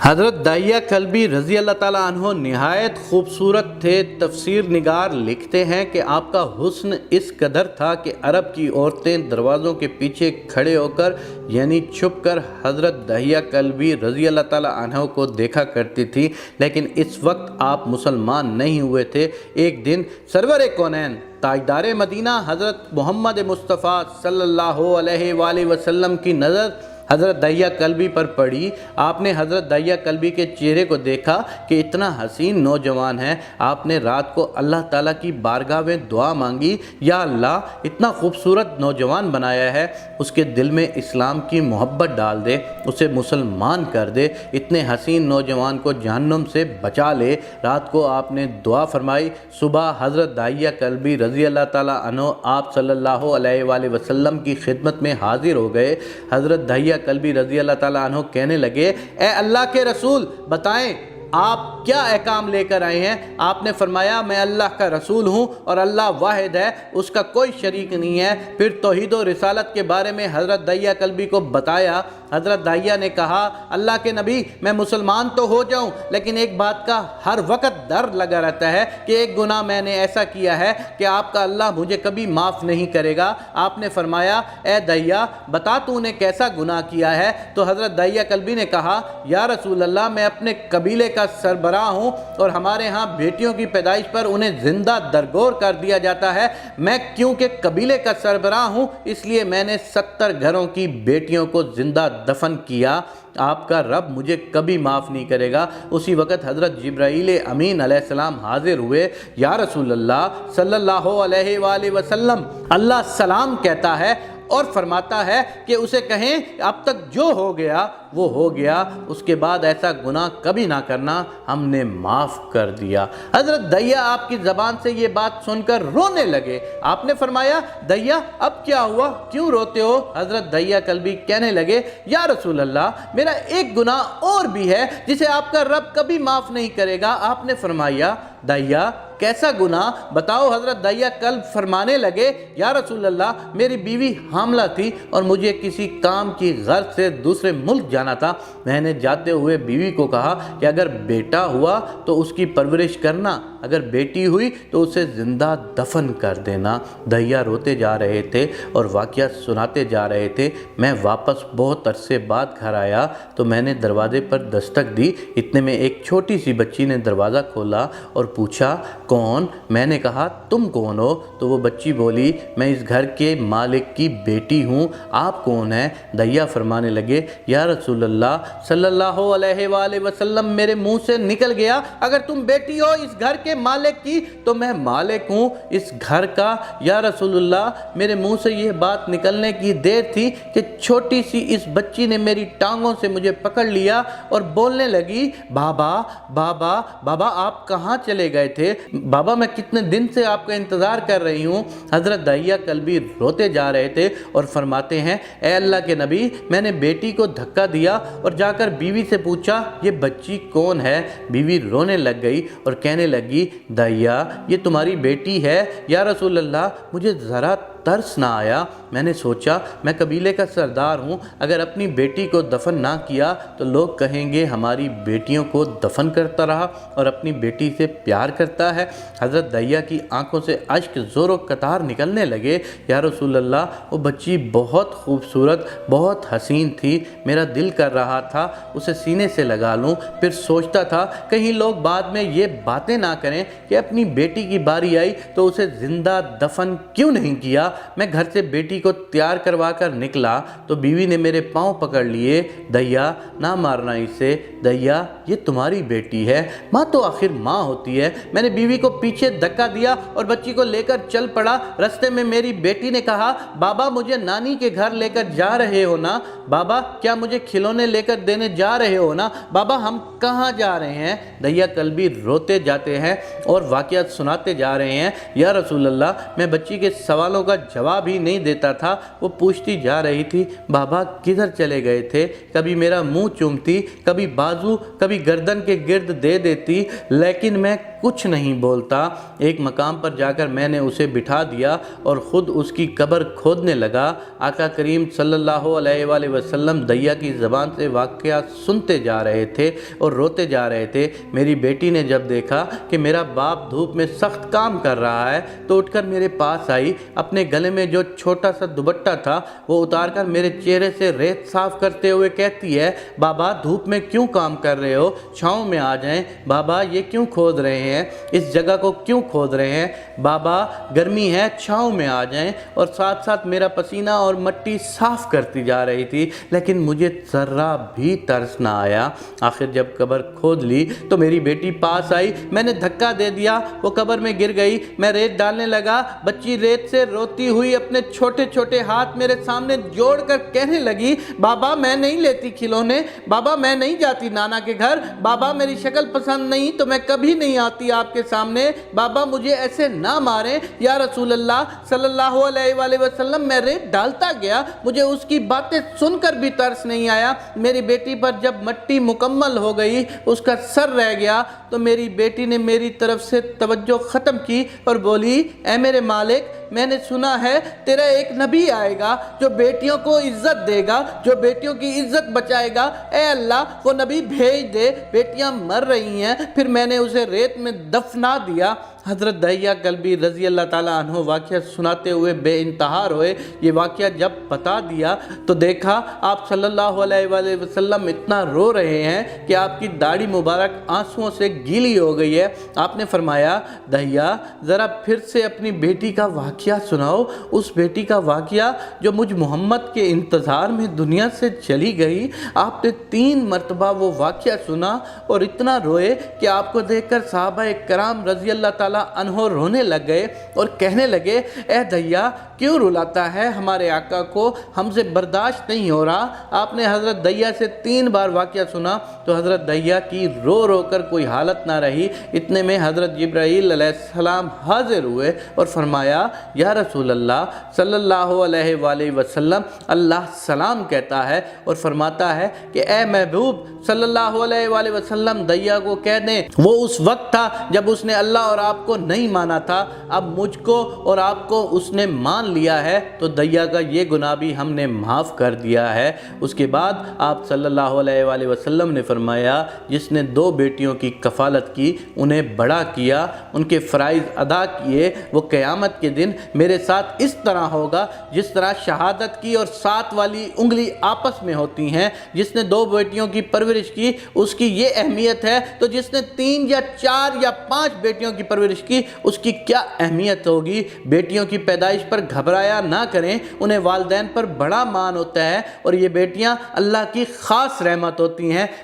حضرت داہیہ کلبی رضی اللہ تعالیٰ عنہ نہایت خوبصورت تھے۔ تفسیر نگار لکھتے ہیں کہ آپ کا حسن اس قدر تھا کہ عرب کی عورتیں دروازوں کے پیچھے کھڑے ہو کر یعنی چھپ کر حضرت داہیہ کلبی رضی اللہ تعالیٰ عنہ کو دیکھا کرتی تھی، لیکن اس وقت آپ مسلمان نہیں ہوئے تھے۔ ایک دن سرور کونین تاجدار مدینہ حضرت محمد مصطفیٰ صلی اللہ علیہ وآلہ وسلم کی نظر حضرت داہیہ کلبی پر پڑی۔ آپ نے حضرت داہیہ کلبی کے چہرے کو دیکھا کہ اتنا حسین نوجوان ہے۔ آپ نے رات کو اللہ تعالیٰ کی بارگاہ میں دعا مانگی، یا اللہ اتنا خوبصورت نوجوان بنایا ہے، اس کے دل میں اسلام کی محبت ڈال دے، اسے مسلمان کر دے، اتنے حسین نوجوان کو جہنم سے بچا لے۔ رات کو آپ نے دعا فرمائی۔ صبح حضرت داہیہ کلبی رضی اللہ تعالیٰ عنہ آپ صلی اللہ علیہ وآلہ وسلم کی خدمت میں حاضر ہو گئے۔ حضرت داہیہ کلبی رضی اللہ تعالیٰ عنہ کہنے لگے، اے اللہ کے رسول بتائیں آپ کیا احکام لے کر آئے ہیں؟ آپ نے فرمایا، میں اللہ کا رسول ہوں اور اللہ واحد ہے، اس کا کوئی شریک نہیں ہے۔ پھر توحید و رسالت کے بارے میں حضرت داہیہ کلبی کو بتایا۔ حضرت داہیہ نے کہا، اللہ کے نبی میں مسلمان تو ہو جاؤں، لیکن ایک بات کا ہر وقت ڈر لگا رہتا ہے کہ ایک گناہ میں نے ایسا کیا ہے کہ آپ کا اللہ مجھے کبھی معاف نہیں کرے گا۔ آپ نے فرمایا، اے داہیہ بتا تو نے کیسا گناہ کیا ہے؟ تو حضرت داہیہ کلبی نے کہا، یا رسول اللہ میں اپنے قبیلے کا سربراہ ہوں اور ہمارے ہاں بیٹیوں کی پیدائش پر انہیں زندہ درگور کر دیا جاتا ہے۔ میں کیونکہ قبیلے کا سربراہ ہوں اس لیے میں نے 70 گھروں کی بیٹیوں کو زندہ دفن کیا۔ آپ کا رب مجھے کبھی معاف نہیں کرے گا۔ اسی وقت حضرت جبرائیل امین علیہ السلام حاضر ہوئے۔ یا رسول اللہ صلی اللہ علیہ وآلہ وسلم، اللہ سلام کہتا ہے اور فرماتا ہے کہ اسے کہیں اب تک جو ہو گیا وہ ہو گیا، اس کے بعد ایسا گناہ کبھی نہ کرنا، ہم نے معاف کر دیا۔ حضرت داہیہ آپ کی زبان سے یہ بات سن کر رونے لگے۔ آپ نے فرمایا، داہیہ اب کیا ہوا، کیوں روتے ہو؟ حضرت داہیہ کلبی کہنے لگے، یا رسول اللہ میرا ایک گناہ اور بھی ہے جسے آپ کا رب کبھی معاف نہیں کرے گا۔ آپ نے فرمایا، داہیہ کیسا گناہ بتاؤ؟ حضرت داہیہ کلب فرمانے لگے، یا رسول اللہ میری بیوی حاملہ تھی اور مجھے کسی کام کی غرض سے دوسرے ملک جانا تھا۔ میں نے جاتے ہوئے بیوی کو کہا کہ اگر بیٹا ہوا تو اس کی پرورش کرنا، اگر بیٹی ہوئی تو اسے زندہ دفن کر دینا۔ داہیہ روتے جا رہے تھے اور واقعہ سناتے جا رہے تھے۔ میں واپس بہت عرصے بعد گھر آیا تو میں نے دروازے پر دستک دی۔ اتنے میں ایک چھوٹی سی بچی نے دروازہ کھولا اور پوچھا، کون؟ میں نے کہا، تم کون ہو؟ تو وہ بچی بولی، میں اس گھر کے مالک کی بیٹی ہوں۔ آپ کون ہیں؟ داہیہ فرمانے لگے، یا رسول اللہ صلی اللہ علیہ وآلہ وسلم میرے منہ سے نکل گیا، اگر تم بیٹی ہو اس گھر کے مالک کی تو میں مالک ہوں اس گھر کا۔ یا رسول اللہ میرے منہ سے یہ بات نکلنے کی دیر تھی کہ چھوٹی سی اس بچی نے میری ٹانگوں سے مجھے پکڑ لیا اور بولنے لگی، بابا بابا بابا آپ کہاں چلے گئے تھے؟ بابا میں کتنے دن سے آپ کا انتظار کر رہی ہوں۔ حضرت داہیہ کلبی روتے جا رہے تھے اور فرماتے ہیں، اے اللہ کے نبی میں نے بیٹی کو دھکا دیا اور جا کر بیوی سے پوچھا یہ بچی کون ہے؟ بیوی رونے لگ گئی اور کہنے لگی، داہیہ یہ تمہاری بیٹی ہے۔ یا رسول اللہ مجھے ذرا ترس نہ آیا، میں نے سوچا میں قبیلے کا سردار ہوں، اگر اپنی بیٹی کو دفن نہ کیا تو لوگ کہیں گے ہماری بیٹیوں کو دفن کرتا رہا اور اپنی بیٹی سے پیار کرتا ہے۔ حضرت داہیہ کی آنکھوں سے اشک زور و قطار نکلنے لگے۔ یا رسول اللہ وہ بچی بہت خوبصورت بہت حسین تھی، میرا دل کر رہا تھا اسے سینے سے لگا لوں، پھر سوچتا تھا کہیں لوگ بعد میں یہ باتیں نہ کریں کہ اپنی بیٹی کی باری آئی تو اسے زندہ دفن کیوں نہیں کیا۔ میں گھر سے بیٹی کو تیار کروا کر نکلا تو بیوی نے میرے پاؤں پکڑ لیے، داہیہ نہ مارنا اسے، داہیہ یہ تمہاری بیٹی ہے، ماں تو آخر ماں ہوتی ہے۔ میں نے بیوی کو پیچھے دھکا دیا اور بچی کو لے کر چل پڑا۔ رستے میں میری بیٹی نے کہا، بابا مجھے نانی کے گھر لے کر جا رہے ہو نا؟ بابا کیا مجھے کھلونے لے کر دینے جا رہے ہو نا؟ بابا ہم کہاں جا رہے ہیں؟ داہیہ کلبی روتے جاتے ہیں اور واقعات سناتے جا رہے ہیں، یا رسول اللہ میں بچی کے سوالوں کا جواب ہی نہیں دیتا تھا۔ وہ پوچھتی جا رہی تھی، بابا کدھر چلے گئے تھے؟ کبھی میرا منہ چومتی، کبھی بازو، کبھی گردن کے گرد دے دیتی، لیکن میں کچھ نہیں بولتا۔ ایک مقام پر جا کر میں نے اسے بٹھا دیا اور خود اس کی قبر کھودنے لگا۔ آقا کریم صلی اللہ علیہ وآلہ وسلم دیا کی زبان سے واقعہ سنتے جا رہے تھے اور روتے جا رہے تھے۔ میری بیٹی نے جب دیکھا کہ میرا باپ دھوپ میں سخت کام کر رہا ہے تو اٹھ کر میرے پاس آئی، اپنے گلے میں جو چھوٹا سا دوپٹہ تھا وہ اتار کر میرے چہرے سے ریت صاف کرتے ہوئے کہتی ہے، بابا دھوپ میں کیوں کام کر رہے ہو؟ چھاؤں میں آ جائیں۔ بابا یہ کیوں کھود رہے ہیں؟ اس جگہ کو کیوں کھود رہے ہیں؟ بابا گرمی ہے، چھاؤں میں آ جائیں۔ اور ساتھ ساتھ میرا پسینہ اور مٹی صاف کرتی جا رہی تھی، لیکن مجھے ذرہ بھی ترس نہ آیا۔ آخر جب قبر کھود لی تو میری بیٹی پاس آئی، میں نے دھکا دے دیا، وہ قبر میں گر گئی۔ میں ریت ڈالنے لگا، بچی ریت سے روتی ہوئی اپنے چھوٹے چھوٹے ہاتھ میرے سامنے جوڑ کر کہنے لگی، بابا میں نہیں لیتی کھلونے، بابا میں نہیں جاتی نانا کے گھر، بابا میری شکل پسند نہیں تو میں کبھی نہیں آتی آپ کے سامنے، بابا مجھے ایسے نہ ماریں یا رسول اللہ صلی اللہ علیہ وآلہ وسلم۔ میں ریت ڈالتا گیا، مجھے اس کی باتیں سن کر بھی ترس نہیں آیا۔ میری بیٹی پر جب مٹی مکمل ہو گئی، اس کا سر رہ گیا تو میری بیٹی نے میری طرف سے توجہ ختم کی اور بولی، اے میرے مالک، میں نے سنا ہے تیرا ایک نبی آئے گا جو بیٹیوں کو عزت دے گا، جو بیٹیوں کی عزت بچائے گا۔ اے اللہ وہ نبی بھیج دے، بیٹیاں مر رہی ہیں۔ پھر میں نے اسے ریت میں دفنا دیا۔ حضرت دہیہ کلبی رضی اللہ تعالیٰ عنہ واقعہ سناتے ہوئے بے انتہا روئے۔ یہ واقعہ جب بتا دیا تو دیکھا آپ صلی اللہ علیہ وآلہ وسلم اتنا رو رہے ہیں کہ آپ کی داڑھی مبارک آنسوؤں سے گیلی ہو گئی ہے۔ آپ نے فرمایا، دہیہ ذرا پھر سے اپنی بیٹی کا واقعہ سناؤ، اس بیٹی کا واقعہ جو مجھ محمد کے انتظار میں دنیا سے چلی گئی۔ آپ نے 3 مرتبہ وہ واقعہ سنا اور اتنا روئے کہ آپ کو دیکھ کر صحابہ کرام رضی اللہ تعالیٰ عنہ رونے لگ گئے اور کہنے لگے، اے دہیہ کیوں رلاتا ہے ہمارے آقا کو، ہم سے برداشت نہیں ہو رہا۔ آپ نے حضرت دہیہ سے 3 بار واقعہ سنا تو حضرت دہیہ کی رو رو کر کوئی حالت نہ رہی۔ اتنے میں حضرت جبرائیل علیہ السلام حاضر ہوئے اور فرمایا، یا رسول اللہ صلی اللہ علیہ وآلہ وسلم، اللہ سلام کہتا ہے اور فرماتا ہے کہ اے محبوب صلی اللہ علیہ وآلہ وسلم دہیہ کو کہہ دیں، وہ اس وقت تھا جب اس نے اللہ اور آپ کو نہیں مانا تھا، اب مجھ کو اور آپ کو اس نے مان لیا ہے تو دہیہ کا یہ گناہ بھی ہم نے معاف کر دیا ہے۔ اس کے بعد آپ صلی اللہ علیہ وآلہ وسلم نے فرمایا، جس نے 2 بیٹیوں کی کفالت کی، انہیں بڑا کیا، ان کے فرائض ادا کیے، وہ قیامت کے دن میرے ساتھ اس طرح ہوگا جس طرح شہادت کی اور 7 والی انگلی آپس میں ہوتی ہیں۔ جس نے 2 بیٹیوں کی پرورش کی اس کی یہ اہمیت ہے تو جس نے 3 یا 4 یا 5 بیٹیوں کی پرورش کی اس کی کیا اہمیت ہوگی۔ بیٹیوں کی پیدائش پر گھبرایا نہ کریں، انہیں والدین پر بڑا مان ہوتا ہے اور یہ بیٹیاں اللہ کی خاص رحمت ہوتی ہیں۔